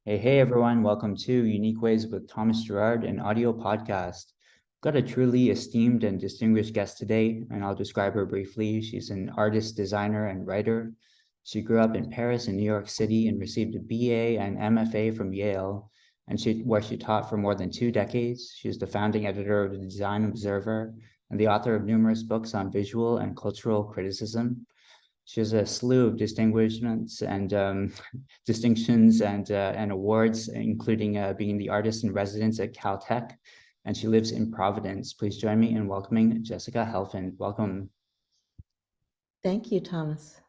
Hey everyone, welcome to Unique Ways with Thomas Gerard, an audio podcast. Got a truly esteemed and distinguished guest today, and I'll describe her briefly. She's an artist, designer, and writer. She grew up in Paris and New York City and received a BA and MFA from Yale, where she taught for more than 2 decades. She's the founding editor of the Design Observer and the author of numerous books on visual and cultural criticism. She has a slew of distinguishments and distinctions and awards, including being the artist in residence at Caltech, and she lives in Providence. Please join me in welcoming Jessica Helfand. Welcome. Thank you, Thomas.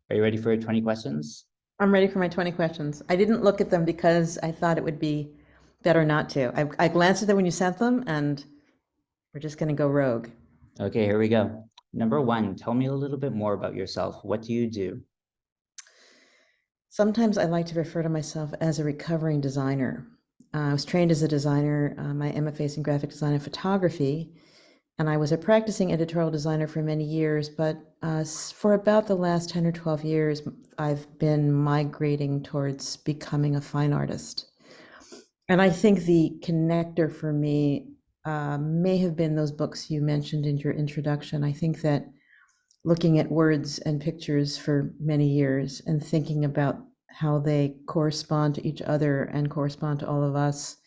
Are you ready for 20 questions? I'm ready for my 20 questions. I didn't look at them because I thought it would be better not to. I glanced at them when you sent them, and we're just going to go rogue. Okay, here we go. Number one, tell me a little bit more about yourself. What do you do? Sometimes I like to refer to myself as a recovering designer. I was trained as a designer. My MFA is in graphic design and photography, and I was a practicing editorial designer for many years, but for about the last 10 or 12 years, I've been migrating towards becoming a fine artist. And I think the connector for me may have been those books you mentioned in your introduction. I think that looking at words and pictures for many years and thinking about how they correspond to each other and correspond to all of us.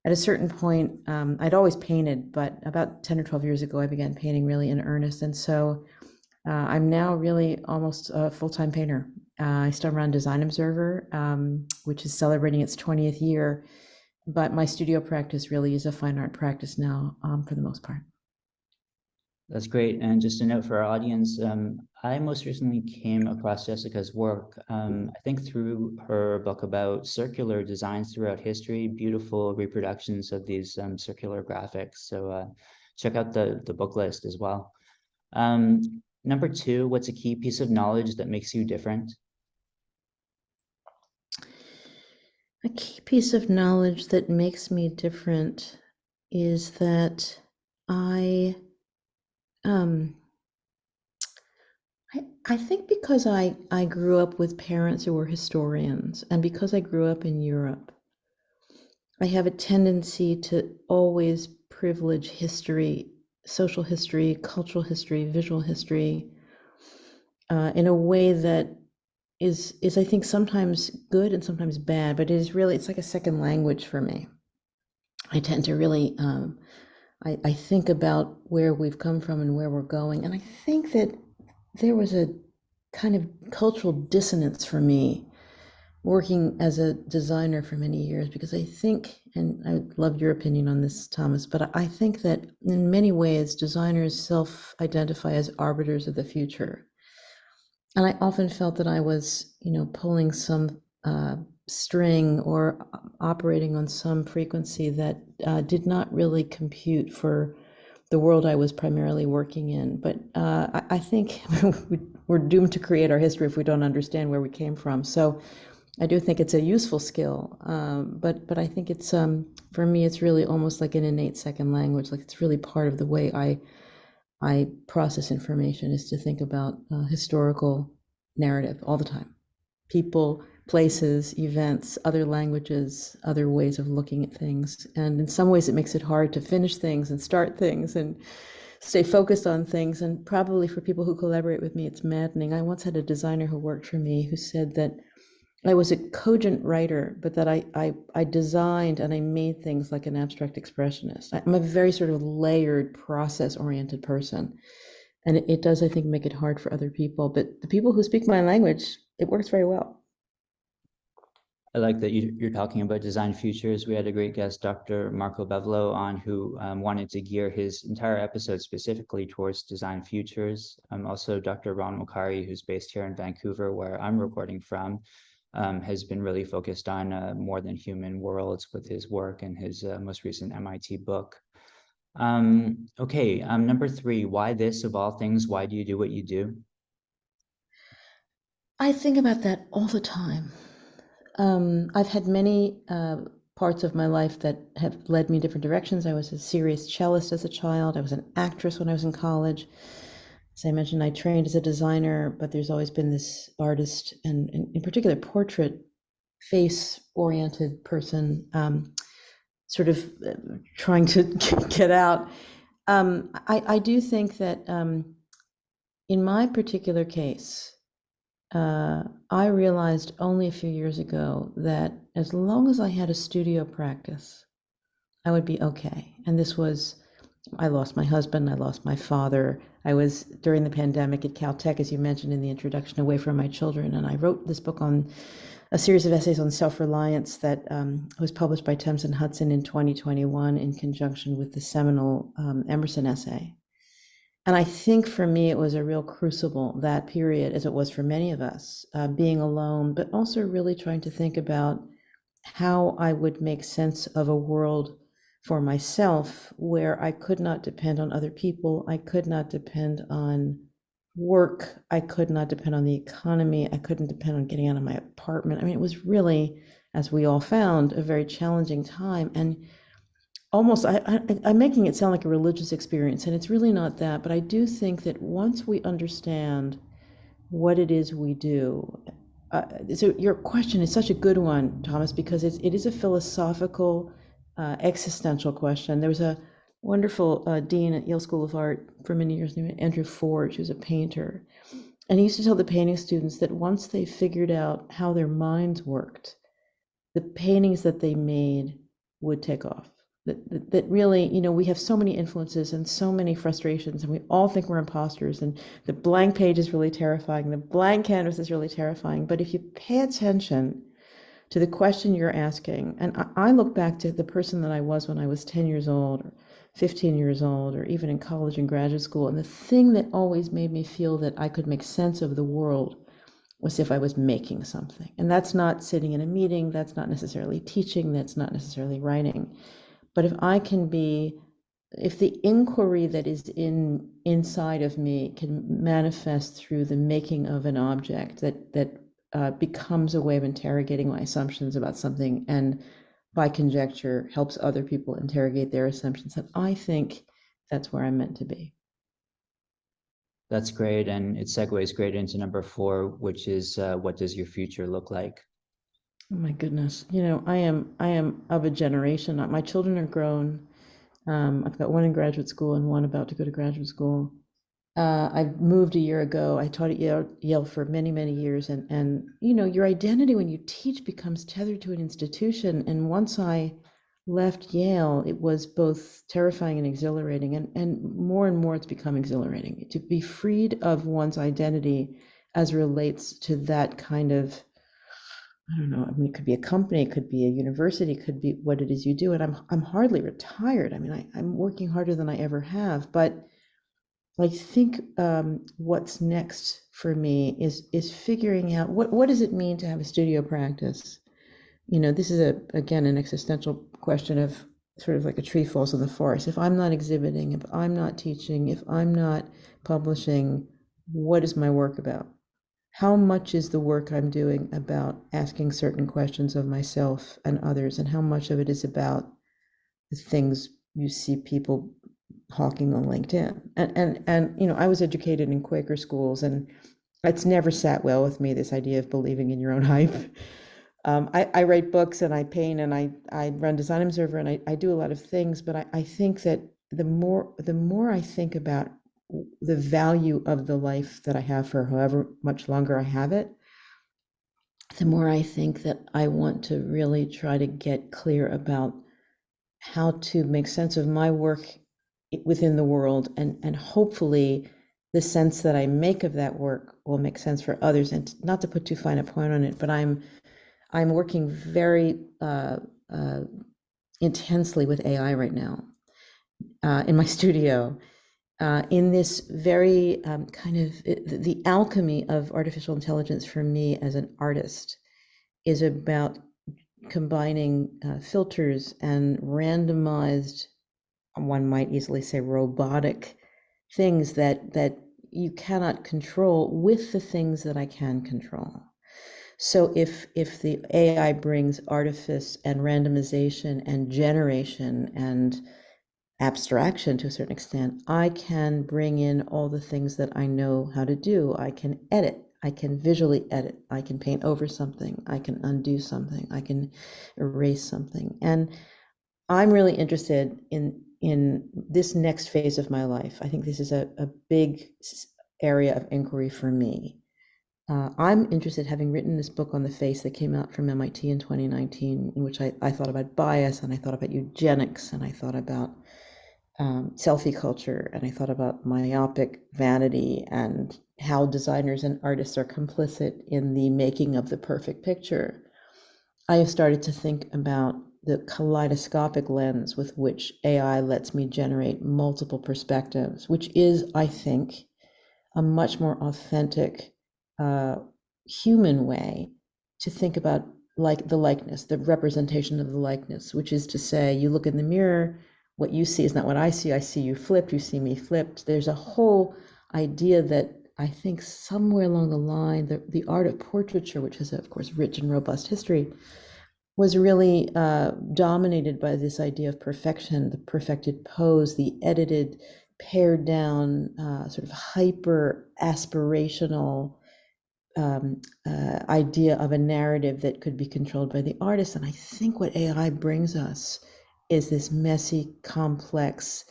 At a certain point, I'd always painted, but about 10 or 12 years ago, I began painting really in earnest. And so I'm now really almost a full-time painter. I still run Design Observer, which is celebrating its 20th year, but my studio practice really is a fine art practice now, for the most part. That's great. And just a note for our audience, I most recently came across Jessica's work, I think through her book about circular designs throughout history, beautiful reproductions of these circular graphics. So check out the book list as well. Number two, what's a key piece of knowledge that makes you different? A key piece of knowledge that makes me different is that I think because I grew up with parents who were historians, and because I grew up in Europe, I have a tendency to always privilege history, social history, cultural history, visual history, in a way that is I think sometimes good and sometimes bad, but it's like a second language for me. I tend to really I think about where we've come from and where we're going, and I think that there was a kind of cultural dissonance for me working as a designer for many years, because I think, and I love your opinion on this, Thomas, but I think that in many ways designers self-identify as arbiters of the future. And I often felt that I was, pulling some string or operating on some frequency that did not really compute for the world I was primarily working in. But I think we're doomed to create our history if we don't understand where we came from. So I do think it's a useful skill, but I think it's for me it's really almost like an innate second language. Like it's really part of the way I process information, is to think about historical narrative all the time. People, places, events, other languages, other ways of looking at things. And in some ways it makes it hard to finish things and start things and stay focused on things. And probably for people who collaborate with me, it's maddening. I once had a designer who worked for me who said that I was a cogent writer, but that I designed and I made things like an abstract expressionist. I'm a very sort of layered, process-oriented person. And it does, I think, make it hard for other people. But the people who speak my language, it works very well. I like that you're talking about design futures. We had a great guest, Dr. Marco Bevelo, on, who wanted to gear his entire episode specifically towards design futures. Also, Dr. Ron Wakari, who's based here in Vancouver, where I'm recording from, has been really focused on more than human worlds with his work and his most recent MIT book. Okay, number three, why this of all things? Why do you do what you do? I think about that all the time. I've had many parts of my life that have led me different directions. I was a serious cellist as a child. I was an actress when I was in college. As I mentioned, I trained as a designer, but there's always been this artist and in particular portrait face-oriented person, sort of trying to get out. I do think that in my particular case, I realized only a few years ago that as long as I had a studio practice, I would be okay. And this was, I lost my husband, I lost my father. I was, during the pandemic at Caltech, as you mentioned in the introduction, away from my children. And I wrote this book on a series of essays on self-reliance that was published by Thames and Hudson in 2021 in conjunction with the seminal Emerson essay. And I think for me, it was a real crucible, that period, as it was for many of us, being alone, but also really trying to think about how I would make sense of a world for myself where I could not depend on other people. I could not depend on work. I could not depend on the economy. I couldn't depend on getting out of my apartment. I mean, it was really, as we all found, a very challenging time. And almost, I'm making it sound like a religious experience, and it's really not that, but I do think that once we understand what it is we do, so your question is such a good one, Thomas, because it is a philosophical, existential question. There was a wonderful dean at Yale School of Art for many years named Andrew Forge, who's a painter, and he used to tell the painting students that once they figured out how their minds worked, the paintings that they made would take off. That really, we have so many influences and so many frustrations, and we all think we're imposters, and the blank page is really terrifying, the blank canvas is really terrifying. But if you pay attention to the question you're asking, and I look back to the person that I was when I was 10 years old, or 15 years old, or even in college and graduate school, and the thing that always made me feel that I could make sense of the world was if I was making something. And that's not sitting in a meeting, that's not necessarily teaching, that's not necessarily writing. But if the inquiry that is inside of me can manifest through the making of an object that becomes a way of interrogating my assumptions about something, and by conjecture helps other people interrogate their assumptions, then I think that's where I'm meant to be. That's great, and it segues great into number 4, which is what does your future look like? Oh my goodness. I am of a generation. My children are grown. I've got one in graduate school and one about to go to graduate school. I moved a year ago. I taught at Yale for many, many years. And your identity when you teach becomes tethered to an institution. And once I left Yale, it was both terrifying and exhilarating. And more it's become exhilarating to be freed of one's identity as relates to that kind of, I don't know. I mean, it could be a company, it could be a university, it could be what it is you do. And I'm hardly retired. I mean, I'm working harder than I ever have. But I think what's next for me is figuring out what does it mean to have a studio practice. This is again an existential question of sort of like a tree falls in the forest. If I'm not exhibiting, if I'm not teaching, if I'm not publishing, what is my work about? How much is the work I'm doing about asking certain questions of myself and others, and how much of it is about the things you see people hawking on LinkedIn? And I was educated in Quaker schools, and it's never sat well with me, this idea of believing in your own hype. I write books and I paint and I run Design Observer and I do a lot of things, but I think that the more I think about the value of the life that I have for however much longer I have it, the more I think that I want to really try to get clear about how to make sense of my work within the world, and hopefully the sense that I make of that work will make sense for others. And not to put too fine a point on it, but I'm working very intensely with AI right now in my studio. In this very kind of the alchemy of artificial intelligence for me as an artist is about combining filters and randomized, one might easily say robotic things that you cannot control with the things that I can control. So if the AI brings artifice and randomization and generation and abstraction to a certain extent, I can bring in all the things that I know how to do. I can edit, I can visually edit, I can paint over something, I can undo something, I can erase something. And I'm really interested in this next phase of my life. I think this is a big area of inquiry for me. I'm interested, having written this book on the face that came out from MIT in 2019, in which I thought about bias, and I thought about eugenics, and I thought about selfie culture, and I thought about myopic vanity and how designers and artists are complicit in the making of the perfect picture. I have started to think about the kaleidoscopic lens with which AI lets me generate multiple perspectives, which is, I think, a much more authentic human way to think about like the likeness, the representation of the likeness, which is to say, you look in the mirror, what you see is not what I see you flipped, you see me flipped. There's a whole idea that I think somewhere along the line, the art of portraiture, which has, of course, rich and robust history, was really dominated by this idea of perfection, the perfected pose, the edited, pared down, sort of hyper aspirational idea of a narrative that could be controlled by the artist. And I think what AI brings us is this messy, complex,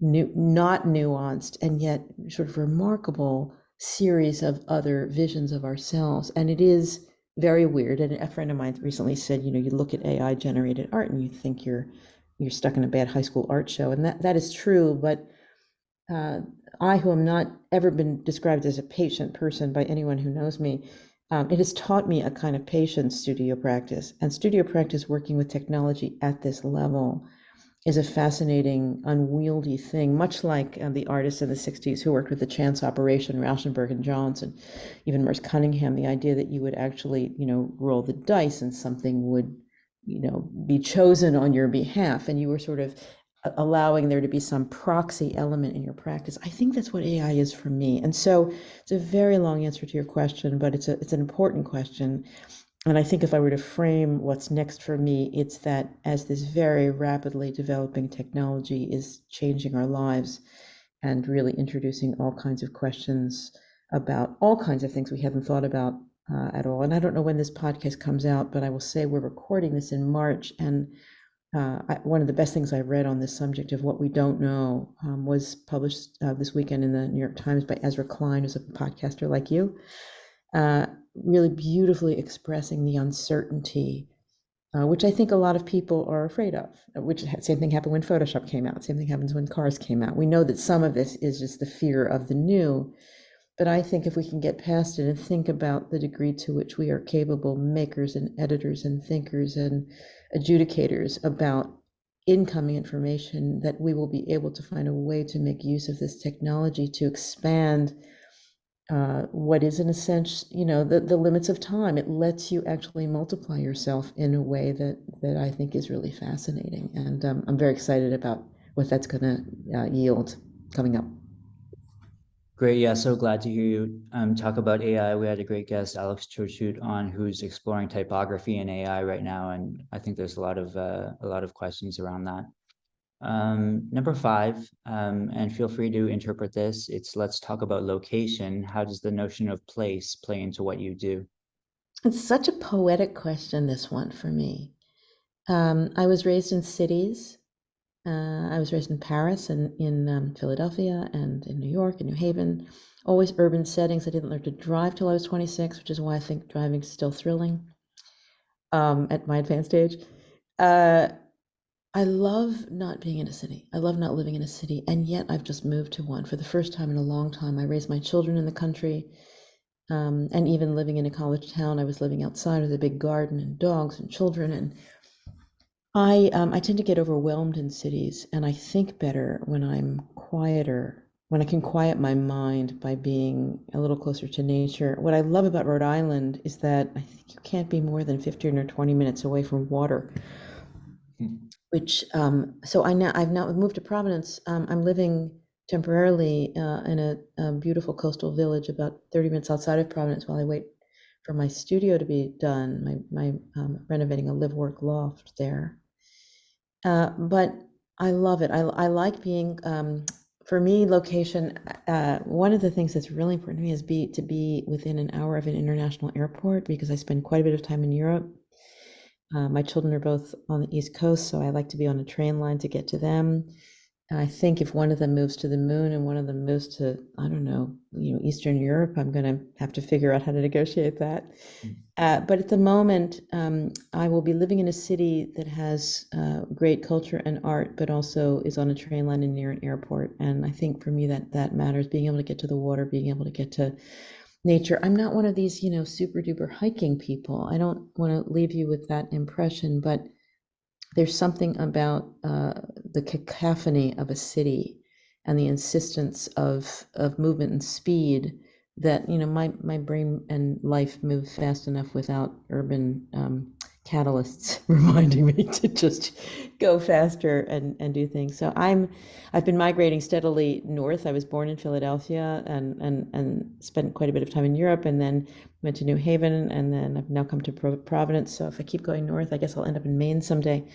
not nuanced, and yet sort of remarkable series of other visions of ourselves. And it is very weird. And a friend of mine recently said, you look at AI generated art and you think you're stuck in a bad high school art show. And that is true, but I, who am not ever been described as a patient person by anyone who knows me, it has taught me a kind of patient studio practice. And studio practice working with technology at this level is a fascinating, unwieldy thing, much like the artists in the 60s who worked with the chance operation, Rauschenberg and Johns, and even Merce Cunningham, the idea that you would actually, roll the dice and something would, be chosen on your behalf, and you were sort of allowing there to be some proxy element in your practice. I think that's what AI is for me. And so it's a very long answer to your question, but it's an important question. And I think if I were to frame what's next for me, it's that as this very rapidly developing technology is changing our lives and really introducing all kinds of questions about all kinds of things we haven't thought about at all. And I don't know when this podcast comes out, but I will say we're recording this in March, and one of the best things I read on this subject of what we don't know was published this weekend in the New York Times by Ezra Klein, who's a podcaster like you, really beautifully expressing the uncertainty, which I think a lot of people are afraid of, which same thing happened when Photoshop came out, same thing happens when cars came out. We know that some of this is just the fear of the new, but I think if we can get past it and think about the degree to which we are capable makers and editors and thinkers and adjudicators about incoming information, that we will be able to find a way to make use of this technology to expand what is in a sense, the limits of time. It lets you actually multiply yourself in a way that I think is really fascinating. And I'm very excited about what that's going to yield coming up. Great. Yeah, so glad to hear you talk about AI. We had a great guest, Alex Churchut, on, who's exploring typography in AI right now, and I think there's a lot of questions around that. Number 5, and feel free to interpret this. Let's talk about location. How does the notion of place play into what you do? It's such a poetic question, this one, for me. I was raised in cities. I was raised in Paris and in Philadelphia and in New York and New Haven, always urban settings. I didn't learn to drive till I was 26, which is why I think driving is still thrilling at my advanced age. I love not being in a city. I love not living in a city, and yet I've just moved to one for the first time in a long time. I raised my children in the country, and even living in a college town, I was living outside with a big garden and dogs and children, and I tend to get overwhelmed in cities, and I think better when I'm quieter, when I can quiet my mind by being a little closer to nature. What I love about Rhode Island is that I think you can't be more than 15 or 20 minutes away from water, which so I've now moved to Providence. I'm living temporarily in a beautiful coastal village about 30 minutes outside of Providence while I wait for my studio to be done. My renovating a live-work loft there. But I love it. I like being For me, location, one of the things that's really important to me is to be within an hour of an international airport, because I spend quite a bit of time in Europe. My children are both on the East Coast, so I like to be on a train line to get to them. I think if one of them moves to the moon and one of them moves to, I don't know, Eastern Europe, I'm going to have to figure out how to negotiate that. But at the moment, I will be living in a city that has great culture and art, but also is on a train line and near an airport. And I think for me that matters, being able to get to the water, being able to get to nature. I'm not one of these, super duper hiking people. I don't want to leave you with that impression, but there's something about the cacophony of a city and the insistence of movement and speed that, my brain and life move fast enough without urban catalysts reminding me to just go faster and do things. So I've been migrating steadily north. I was born in Philadelphia and spent quite a bit of time in Europe, and then went to New Haven, and then I've now come to Providence. So if I keep going north, I guess I'll end up in Maine someday.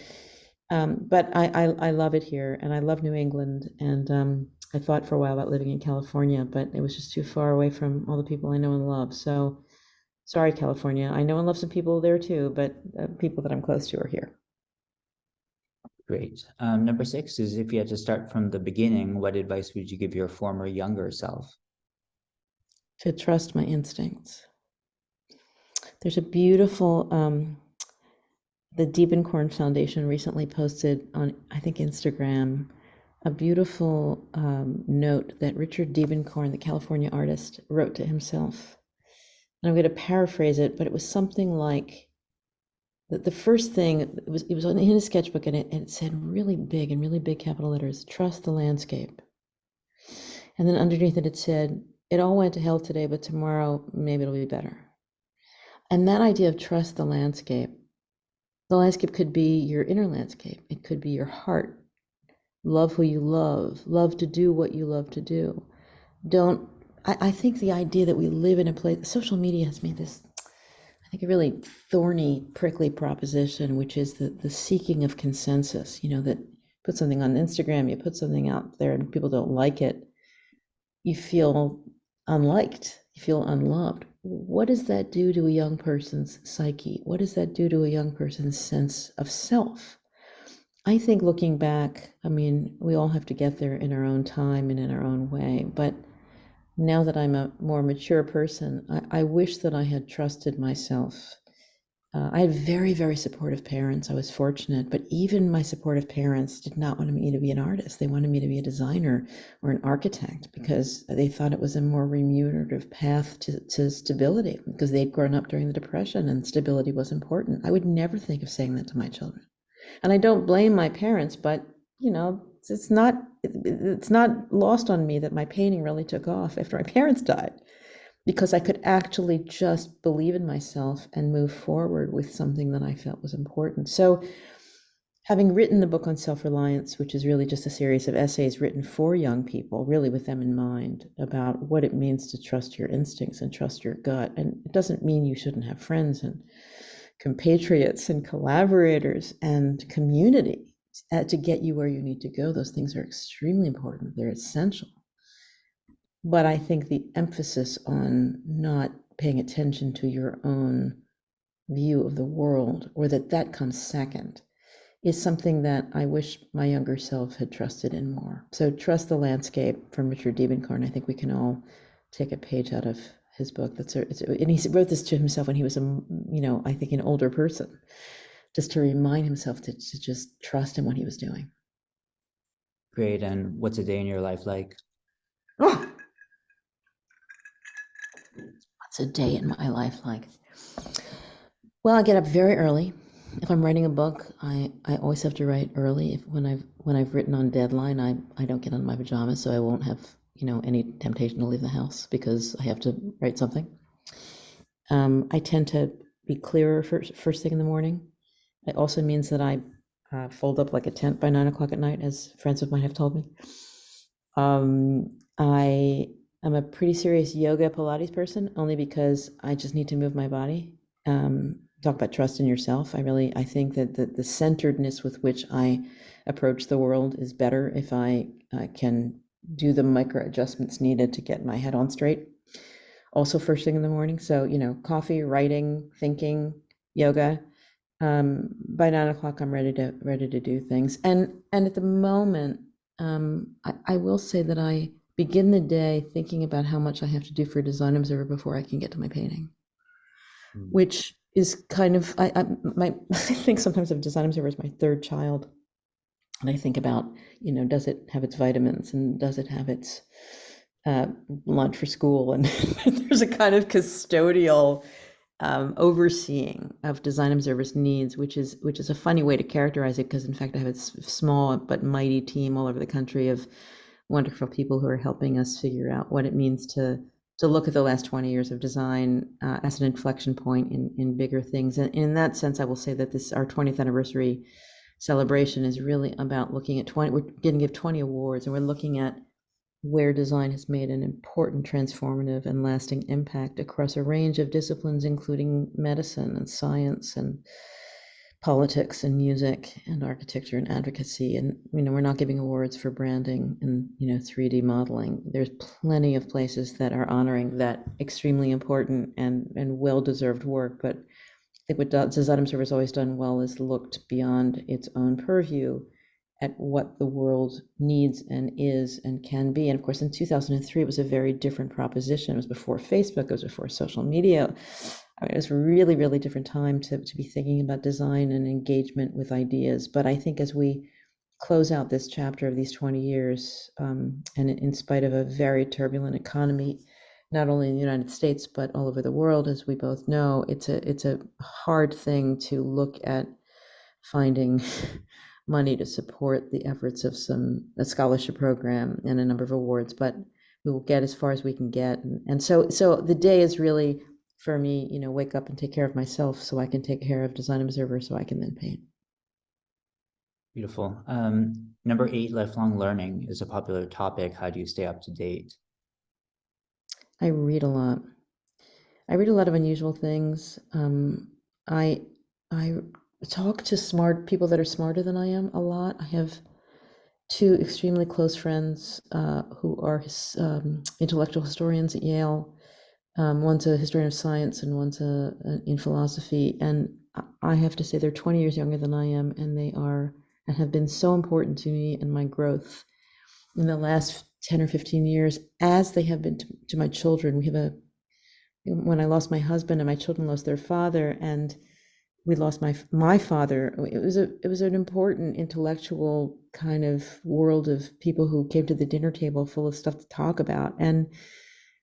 But I love it here, and I love New England, and I thought for a while about living in California, but it was just too far away from all the people I know and love. So sorry, California. I know and love some people there too, but people that I'm close to are here. Great. Number 6 is, if you had to start from the beginning, what advice would you give your former younger self? To trust my instincts. There's a beautiful, the Diebenkorn Foundation recently posted on, I think, Instagram, a beautiful note that Richard Diebenkorn, the California artist, wrote to himself. And I'm going to paraphrase it, but it was something like, the first thing, it was in his sketchbook, and it said really big, in really big capital letters, trust the landscape. And then underneath it, it said, it all went to hell today, but tomorrow maybe it'll be better. And that idea of trust the landscape could be your inner landscape. It could be your heart. Love who you love to do what you love to do. I think the idea that we live in a place, social media has made this, I think, a really thorny, prickly proposition, which is the seeking of consensus. That put something on Instagram, you put something out there and people don't like it, you feel unliked, you feel unloved. What does that do to a young person's psyche? What does that do to a young person's sense of self? I think looking back, we all have to get there in our own time and in our own way, but now that I'm a more mature person, I wish that I had trusted myself. I had very, very supportive parents. I was fortunate, but even my supportive parents did not want me to be an artist. They wanted me to be a designer or an architect because they thought it was a more remunerative path to stability, because they'd grown up during the Depression and stability was important. I would never think of saying that to my children. And I don't blame my parents, but it's not lost on me that my painting really took off after my parents died, because I could actually just believe in myself and move forward with something that I felt was important. So having written the book on self-reliance, which is really just a series of essays written for young people, really with them in mind, about what it means to trust your instincts and trust your gut. And it doesn't mean you shouldn't have friends and compatriots and collaborators and community to get you where you need to go. Those things are extremely important. They're essential. But I think the emphasis on not paying attention to your own view of the world, or that comes second, is something that I wish my younger self had trusted in more. So Trust the Landscape from Richard Diebenkorn. I think we can all take a page out of his book. And he wrote this to himself when he was I think an older person, just to remind himself to just trust in what he was doing. Great. And what's a day in your life like? Oh, what's a day in my life like? Well, I get up very early. If I'm writing a book, I always have to write early. When I've written on deadline, I don't get on my pajamas, so I won't have any temptation to leave the house because I have to write something. I tend to be clearer first thing in the morning. It also means that I fold up like a tent by 9 o'clock at night, as friends of mine have told me. I am a pretty serious yoga Pilates person, only because I just need to move my body. Talk about trust in yourself. I think that the centeredness with which I approach the world is better if I can do the micro adjustments needed to get my head on straight. Also first thing in the morning. So, coffee, writing, thinking, yoga. By 9 o'clock, I'm ready to do things. And at the moment, I will say that I begin the day thinking about how much I have to do for Design Observer before I can get to my painting, which is kind of, I think sometimes of Design Observer as my third child. And I think about, does it have its vitamins and does it have its lunch for school? And there's a kind of custodial overseeing of Design Observer's needs, which is a funny way to characterize it, because in fact I have a small but mighty team all over the country of wonderful people who are helping us figure out what it means to look at the last 20 years of design as an inflection point in bigger things. And in that sense, I will say that our 20th anniversary celebration is really about looking at 20. We're going to give 20 awards, and we're looking at where design has made an important transformative and lasting impact across a range of disciplines, including medicine and science and politics and music and architecture and advocacy. And we're not giving awards for branding and 3D modeling. There's plenty of places that are honoring that extremely important and well-deserved work. But I think what Design Observer has always done well is looked beyond its own purview at what the world needs and is and can be. And of course, in 2003, it was a very different proposition. It was before Facebook, it was before social media. It was a really, really different time to be thinking about design and engagement with ideas. But I think as we close out this chapter of these 20 years, and in spite of a very turbulent economy, not only in the United States, but all over the world, as we both know, it's a hard thing to look at finding money to support the efforts of a scholarship program and a number of awards, but we will get as far as we can get. And so the day is really, for me, wake up and take care of myself so I can take care of Design Observer so I can then paint. Beautiful. Number 8, lifelong learning is a popular topic. How do you stay up to date? I read a lot. I read a lot of unusual things. I talk to smart people that are smarter than I am a lot. I have 2 extremely close friends who are intellectual historians at Yale. One's a historian of science and one's in philosophy. And I have to say they're 20 years younger than I am, and they are and have been so important to me and my growth in the last 10 or 15 years, as they have been to my children. When I lost my husband and my children lost their father, and we lost my father, it was an important intellectual kind of world of people who came to the dinner table full of stuff to talk about. And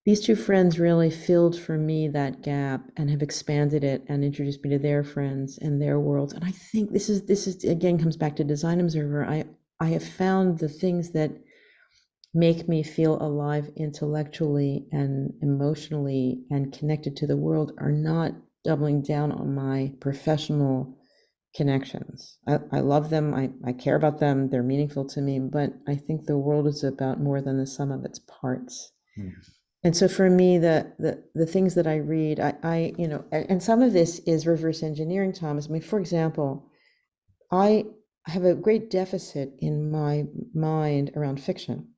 these 2 friends really filled for me that gap and have expanded it and introduced me to their friends and their worlds. And I think this is again comes back to Design Observer. I have found the things that make me feel alive intellectually and emotionally and connected to the world are not doubling down on my professional connections. I love them. I care about them. They're meaningful to me, but I think the world is about more than the sum of its parts. And so for me, the things that I read, I and some of this is reverse engineering, Thomas. I mean, for example, I have a great deficit in my mind around fiction.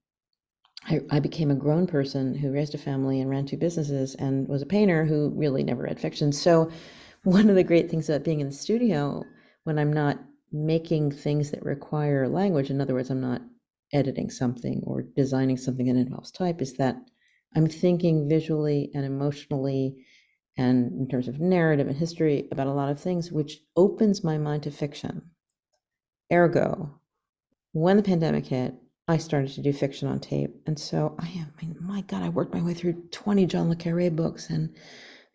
I became a grown person who raised a family and ran 2 businesses and was a painter who really never read fiction. So one of the great things about being in the studio when I'm not making things that require language, in other words, I'm not editing something or designing something that involves type, is that I'm thinking visually and emotionally and in terms of narrative and history about a lot of things, which opens my mind to fiction. Ergo, when the pandemic hit, I started to do fiction on tape. And so my God, I worked my way through 20 John le Carré books and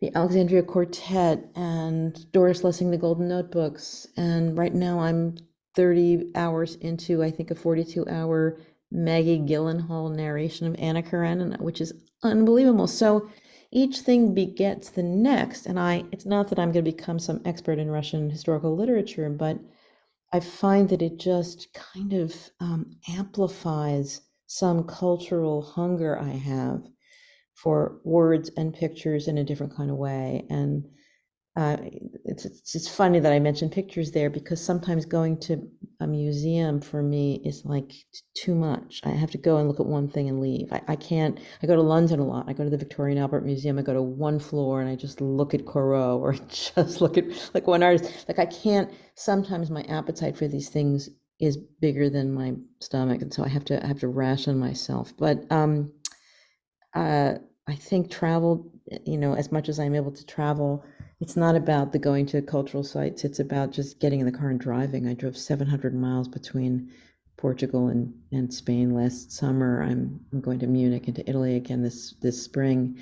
the Alexandria Quartet and Doris Lessing, the Golden Notebooks. And right now I'm 30 hours into, I think, a 42-hour Maggie Gyllenhaal narration of Anna Karenina, which is unbelievable. So each thing begets the next. And it's not that I'm going to become some expert in Russian historical literature, but I find that it just kind of amplifies some cultural hunger I have for words and pictures in a different kind of way. And it's funny that I mentioned pictures there, because sometimes going to a museum for me is like too much. I have to go and look at one thing and leave. I can't. I go to London a lot. I go to the Victoria and Albert Museum. I go to one floor and I just look at Corot or just look at like one artist. Like I can't. Sometimes my appetite for these things is bigger than my stomach, and so I have to ration myself. But I think travel, as much as I'm able to travel, it's not about the going to cultural sites. It's about just getting in the car and driving. I drove 700 miles between Portugal and Spain last summer. I'm going to Munich and to Italy again this spring.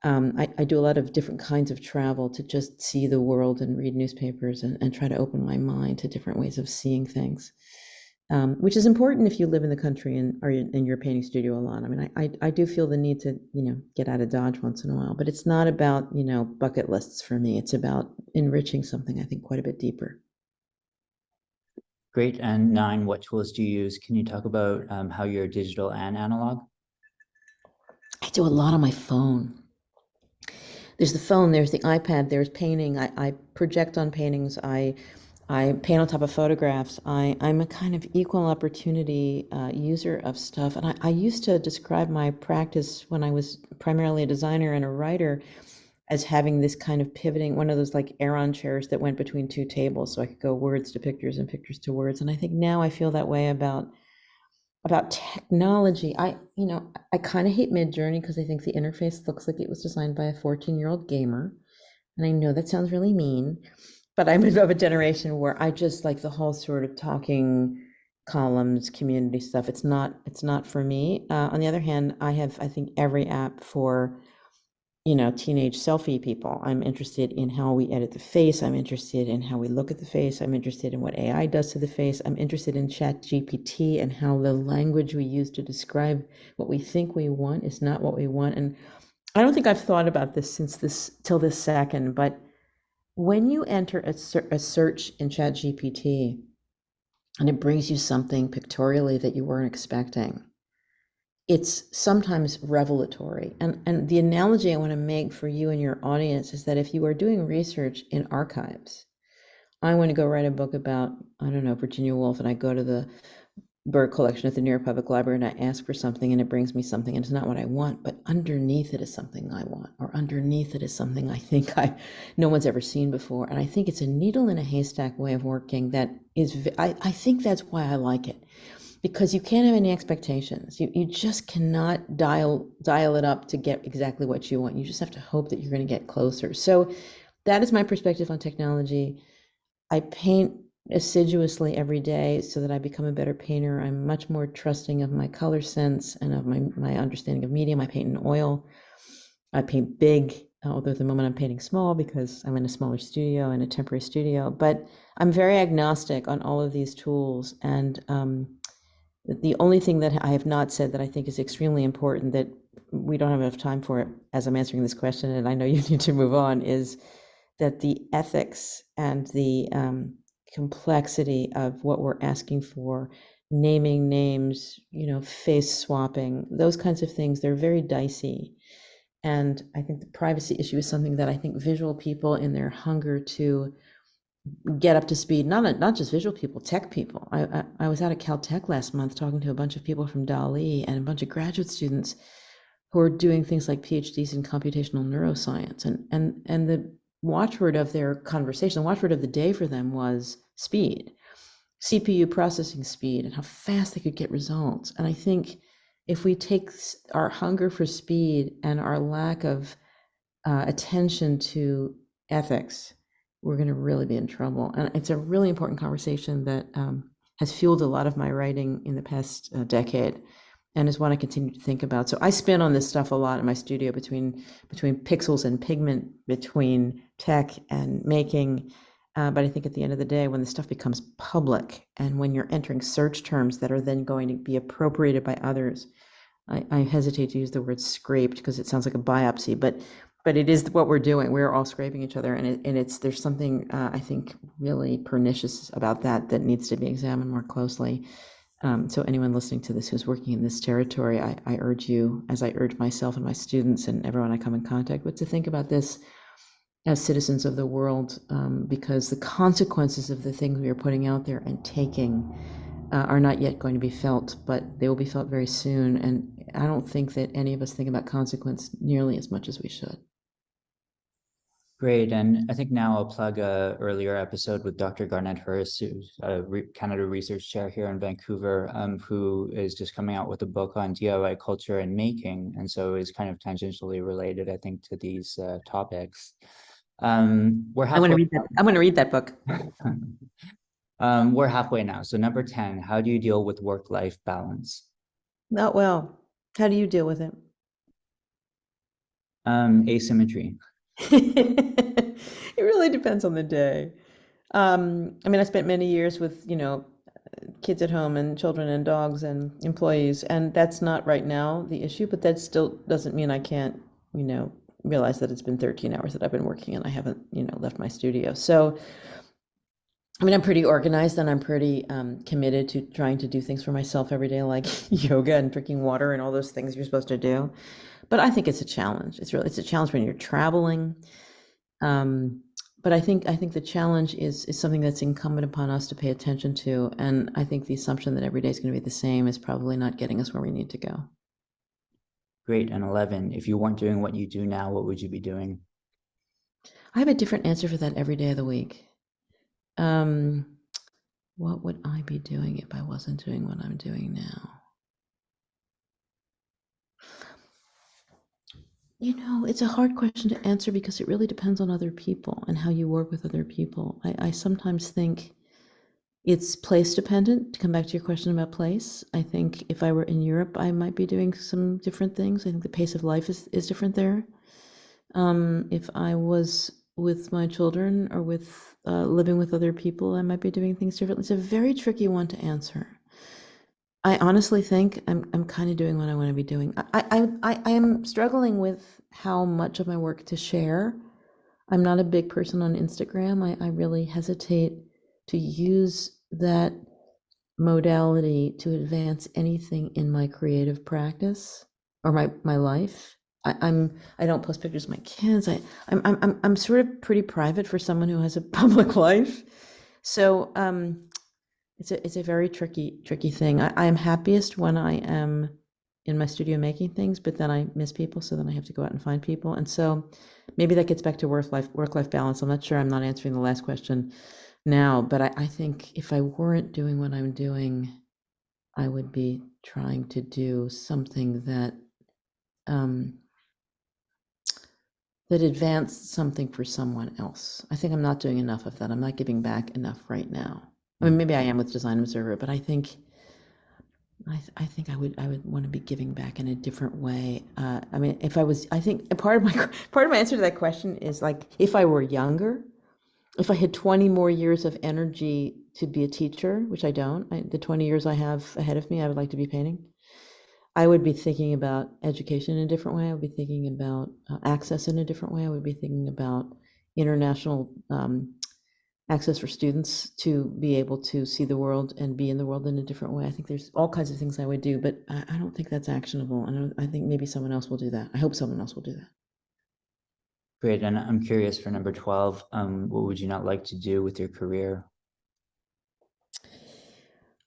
I do a lot of different kinds of travel to just see the world and read newspapers and try to open my mind to different ways of seeing things. Which is important if you live in the country and are in your painting studio a lot. I mean, I do feel the need to, get out of Dodge once in a while, but it's not about, bucket lists for me. It's about enriching something, I think, quite a bit deeper. Great. And Nine, what tools do you use? Can you talk about how you're digital and analog? I do a lot on my phone. There's the phone, there's the iPad, there's painting. I project on paintings. I paint on top of photographs. I'm a kind of equal opportunity user of stuff. And I used to describe my practice when I was primarily a designer and a writer as having this kind of pivoting, one of those like Aeron chairs that went between two tables. So I could go words to pictures and pictures to words. And I think now I feel that way about technology. I kind of hate Midjourney because I think the interface looks like it was designed by a 14-year-old gamer. And I know that sounds really mean, but I'm of a generation where I just like the whole sort of talking columns, community stuff. It's not for me. On the other hand, I have, I think, every app for, teenage selfie people. I'm interested in how we edit the face. I'm interested in how we look at the face. I'm interested in what AI does to the face. I'm interested in ChatGPT and how the language we use to describe what we think we want is not what we want. And I don't think I've thought about this till this second, but when you enter a search in ChatGPT and it brings you something pictorially that you weren't expecting, it's sometimes revelatory. And the analogy I want to make for you and your audience is that if you are doing research in archives, I want to go write a book about, I don't know, Virginia Woolf, and I go to the Bird collection at the New York Public Library and I ask for something and it brings me something and it's not what I want, but underneath it is something I want, or underneath it is something I think no one's ever seen before. And I think it's a needle in a haystack way of working that is, I think that's why I like it, because you can't have any expectations. You just cannot dial it up to get exactly what you want. You just have to hope that you're going to get closer. So that is my perspective on technology. I paint assiduously every day so that I become a better painter. I'm much more trusting of my color sense and of my understanding of medium. I paint in oil. I paint big, although at the moment I'm painting small because I'm in a smaller studio and a temporary studio. But I'm very agnostic on all of these tools. And the only thing that I have not said that I think is extremely important, that we don't have enough time for it as I'm answering this question, and I know you need to move on, is that the ethics and the complexity of what we're asking for, naming names, face swapping, those kinds of things, they're very dicey. And I think the privacy issue is something that I think visual people, in their hunger to get up to speed, not just visual people, tech people. I was out at Caltech last month talking to a bunch of people from DALI and a bunch of graduate students who are doing things like PhDs in computational neuroscience. And the watchword of their conversation, the watchword of the day for them was speed, CPU processing speed, and how fast they could get results. And I think if we take our hunger for speed and our lack of attention to ethics, we're going to really be in trouble. And it's a really important conversation that has fueled a lot of my writing in the past decade, and is what I continue to think about. So I spin on this stuff a lot in my studio, between pixels and pigment, between tech and making. But I think at the end of the day, when the stuff becomes public and when you're entering search terms that are then going to be appropriated by others, I hesitate to use the word scraped because it sounds like a biopsy, but it is what we're doing. We're all scraping each other, and there's something I think really pernicious about that needs to be examined more closely. So anyone listening to this who's working in this territory, I urge you, as I urge myself and my students and everyone I come in contact with, to think about this as citizens of the world, because the consequences of the things we are putting out there and taking are not yet going to be felt, but they will be felt very soon. And I don't think that any of us think about consequence nearly as much as we should. Great. And I think now I'll plug a earlier episode with Dr. Garnett Hurst, who's a Canada Research Chair here in Vancouver, who is just coming out with a book on DIY culture and making. And so is kind of tangentially related, I think, to these topics. We're I want to halfway. read that. I want to read that book. We're halfway now. So number 10, how do you deal with work-life balance? Not well. How do you deal with it? Asymmetry. It really depends on the day. I mean, I spent many years with, kids at home and children and dogs and employees, and that's not right now the issue, but that still doesn't mean I can't, realize that it's been 13 hours that I've been working and I haven't, left my studio. So, I mean, I'm pretty organized and I'm pretty committed to trying to do things for myself every day, like yoga and drinking water and all those things you're supposed to do. But I think it's a challenge. It's a challenge when you're traveling. But I think the challenge is something that's incumbent upon us to pay attention to. And I think the assumption that every day is going to be the same is probably not getting us where we need to go. Great. And 11, if you weren't doing what you do now, what would you be doing? I have a different answer for that every day of the week. What would I be doing if I wasn't doing what I'm doing now? It's a hard question to answer because it really depends on other people and how you work with other people. I sometimes think it's place dependent. To come back to your question about place, I think if I were in Europe, I might be doing some different things. I think the pace of life is different there. If I was with my children or with living with other people, I might be doing things differently. It's a very tricky one to answer. I honestly think I'm kind of doing what I want to be doing. I am struggling with how much of my work to share. I'm not a big person on Instagram. I really hesitate to use that modality to advance anything in my creative practice or my life. I don't post pictures of my kids. I'm sort of pretty private for someone who has a public life. So it's a very tricky thing. I am happiest when I am in my studio making things, but then I miss people, so then I have to go out and find people. And so maybe that gets back to work-life balance. I'm not sure. I'm not answering the last question now, but I think if I weren't doing what I'm doing, I would be trying to do something that advanced something for someone else. I think I'm not doing enough of that. I'm not giving back enough right now. I mean, maybe I am with Design Observer, but I think I would want to be giving back in a different way. I mean, I think part of my answer to that question is like, if I were younger, if I had 20 more years of energy to be a teacher, which I don't, the 20 years I have ahead of me, I would like to be painting. I would be thinking about education in a different way. I would be thinking about access in a different way. I would be thinking about international access for students to be able to see the world and be in the world in a different way. I think there's all kinds of things I would do, but I don't think that's actionable. I think maybe someone else will do that. I hope someone else will do that. Great. And I'm curious for number 12, what would you not like to do with your career?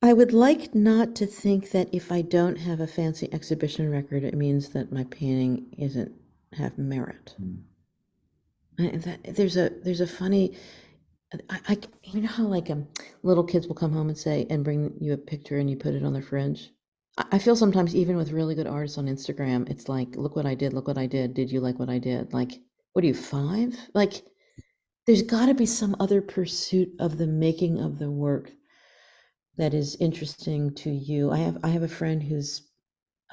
I would like not to think that if I don't have a fancy exhibition record, it means that my painting isn't have merit. There's a funny, you know how like little kids will come home and say and bring you a picture and you put it on their fridge. I feel sometimes even with really good artists on Instagram, it's like, look what I did, look what I did. Did you like what I did? Like, what are you, 5? Like, there's got to be some other pursuit of the making of the work that is interesting to you. I have a friend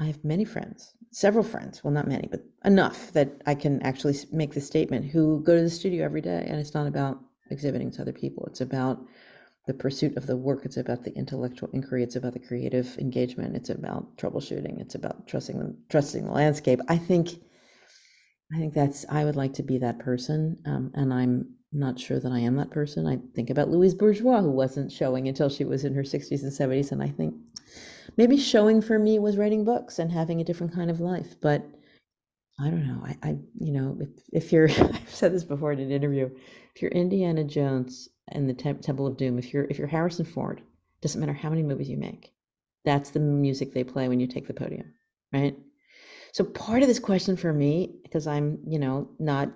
I have many friends, several friends, well, not many, but enough that I can actually make the statement, who go to the studio every day, and it's not about exhibiting to other people. It's about the pursuit of the work. It's about the intellectual inquiry. It's about the creative engagement. It's about troubleshooting. It's about trusting the landscape. I think I would like to be that person, and I'm not sure that I am that person. I think about Louise Bourgeois, who wasn't showing until she was in her 60s and 70s, and I think maybe showing for me was writing books and having a different kind of life. But I don't know. If you're, I've said this before in an interview, if you're Indiana Jones and the Temple of Doom, if you're Harrison Ford, doesn't matter how many movies you make, that's the music they play when you take the podium, right? So part of this question for me, because I'm not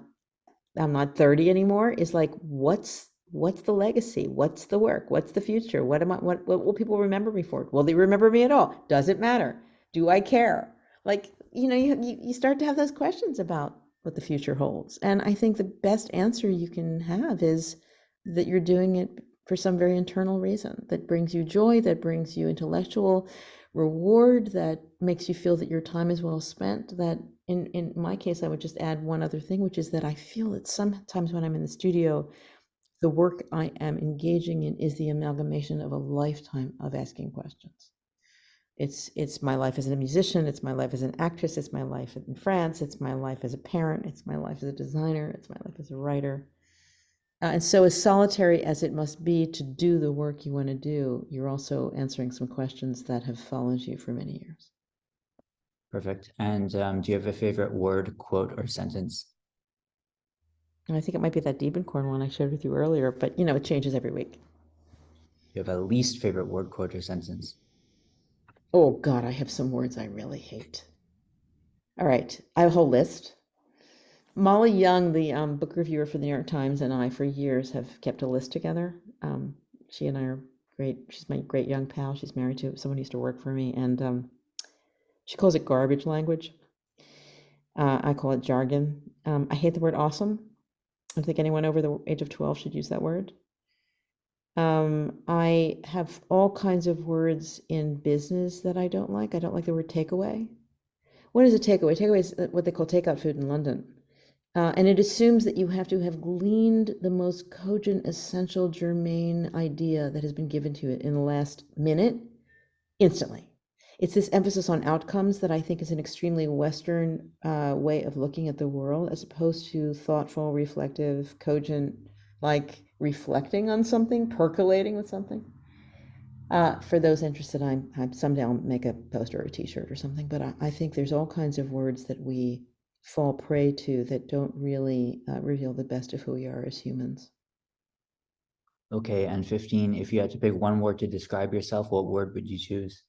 30 anymore, is like, what's the legacy? What's the work? What's the future? What will people remember me for? Will they remember me at all? Does it matter? Do I care? Like, you start to have those questions about what the future holds. And I think the best answer you can have is that you're doing it for some very internal reason that brings you joy, that brings you intellectual reward, that makes you feel that your time is well spent. That in my case, I would just add one other thing, which is that I feel that sometimes when I'm in the studio, the work I am engaging in is the amalgamation of a lifetime of asking questions. It's my life as a musician, it's my life as an actress, it's my life in France, it's my life as a parent, it's my life as a designer, it's my life as a writer. And so as solitary as it must be to do the work you want to do, you're also answering some questions that have followed you for many years. Perfect. And do you have a favorite word, quote, or sentence? And I think it might be that Diebenkorn one I shared with you earlier, but it changes every week. Do you have a least favorite word, quote, or sentence? Oh God, I have some words I really hate. All right, I have a whole list. Molly Young, the book reviewer for the New York Times, and I for years have kept a list together. She and I are great. She's my great young pal. She's married to someone who used to work for me, and she calls it garbage language. I call it jargon. I hate the word awesome. I don't think anyone over the age of 12 should use that word. I have all kinds of words in business that I don't like. I don't like the word takeaway. What is a takeaway? Takeaway is what they call takeout food in London. And it assumes that you have to have gleaned the most cogent, essential, germane idea that has been given to it in the last minute, instantly. It's this emphasis on outcomes that I think is an extremely Western way of looking at the world, as opposed to thoughtful, reflective, cogent, like reflecting on something, percolating with something. For those interested, I'm someday I'll make a poster or a T-shirt or something. But I think there's all kinds of words that we fall prey to that don't really reveal the best of who we are as humans. Okay, and 15, if you had to pick one word to describe yourself, what word would you choose?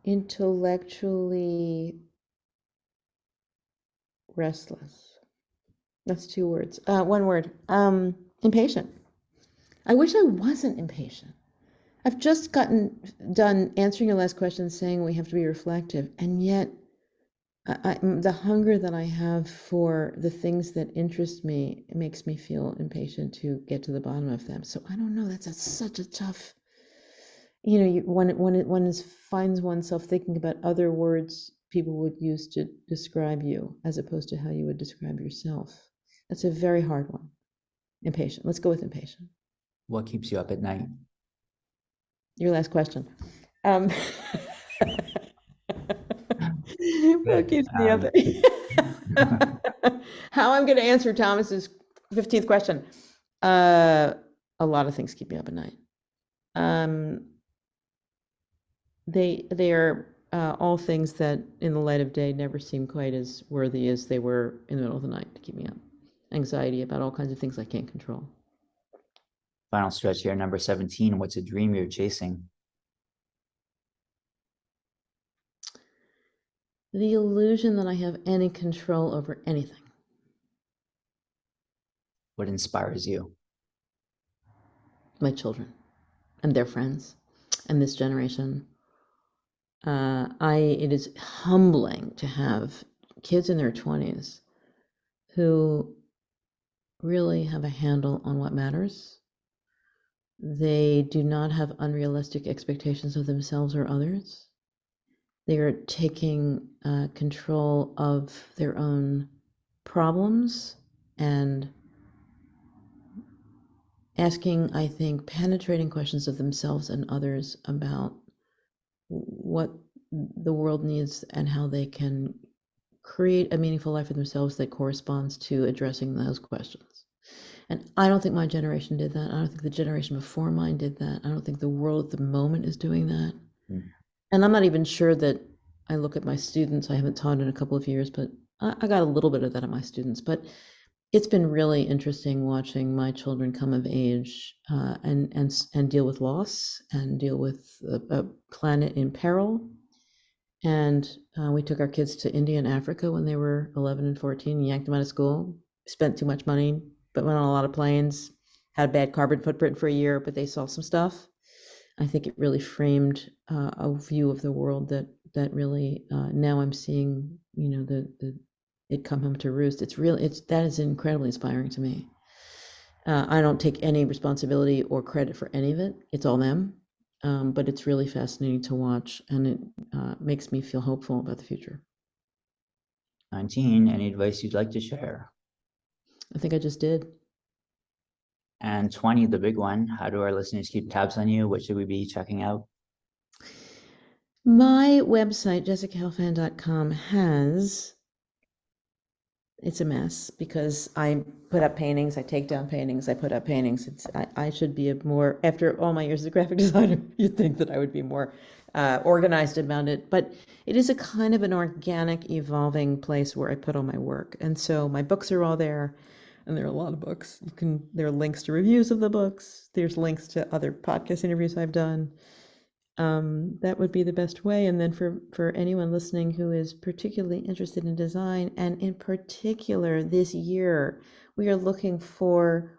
Intellectually restless. That's 2 words. 1 word. Impatient. I wish I wasn't impatient. I've just gotten done answering your last question, saying we have to be reflective, and yet the hunger that I have for the things that interest me, it makes me feel impatient to get to the bottom of them. So I don't know. That's such a tough. One finds oneself thinking about other words people would use to describe you, as opposed to how you would describe yourself. That's a very hard one. Impatient. Let's go with impatient. What keeps you up at night? Your last question. What keeps me up? How I'm going to answer Thomas's 15th question. A lot of things keep me up at night. They are all things that in the light of day never seem quite as worthy as they were in the middle of the night to keep me up. Anxiety about all kinds of things I can't control. Final stretch here, number 17. What's a dream you're chasing? The illusion that I have any control over anything. What inspires you? My children and their friends and this generation. It is humbling to have kids in their 20s who really have a handle on what matters. They do not have unrealistic expectations of themselves or others. They are taking control of their own problems and asking, I think, penetrating questions of themselves and others about what the world needs and how they can create a meaningful life for themselves that corresponds to addressing those questions. And I don't think my generation did that. I don't think the generation before mine did that. I don't think the world at the moment is doing that. And I'm not even sure that I look at my students, I haven't taught in a couple of years, but I got a little bit of that at my students. But it's been really interesting watching my children come of age and deal with loss and deal with a planet in peril. And we took our kids to India and Africa when they were 11 and 14, yanked them out of school, spent too much money, but went on a lot of planes, had a bad carbon footprint for a year, but they saw some stuff. I think it really framed a view of the world that really now I'm seeing, it come home to roost. That is incredibly inspiring to me. I don't take any responsibility or credit for any of it. It's all them. But it's really fascinating to watch, and it makes me feel hopeful about the future. 19, any advice you'd like to share? I think I just did. And 20, the big one, how do our listeners keep tabs on you? What should we be checking out? My website, jessicahelfand.com, it's a mess because I put up paintings, I take down paintings, I put up paintings. I should be after all my years as a graphic designer, you'd think that I would be more organized about it. But it is a kind of an organic, evolving place where I put all my work. And so my books are all there. And there are a lot of books. There are links to reviews of the books. There's links to other podcast interviews I've done. That would be the best way. And then for anyone listening who is particularly interested in design, and in particular this year, we are looking for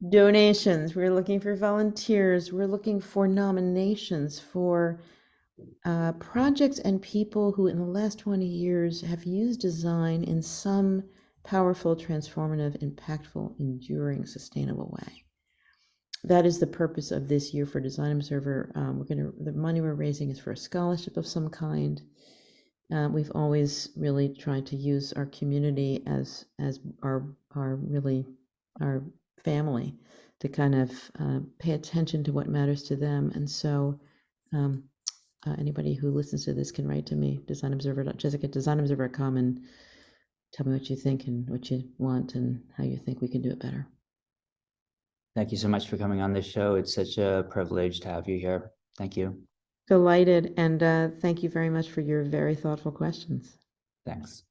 donations. We're looking for volunteers. We're looking for nominations for projects and people who in the last 20 years have used design in some powerful, transformative, impactful, enduring, sustainable way. That is the purpose of this year for Design Observer. The money we're raising is for a scholarship of some kind. We've always really tried to use our community as our family to kind of pay attention to what matters to them. And so anybody who listens to this can write to me, jessica@designobserver.com, and tell me what you think and what you want and how you think we can do it better. Thank you so much for coming on this show. It's such a privilege to have you here. Thank you. Delighted, and thank you very much for your very thoughtful questions. Thanks.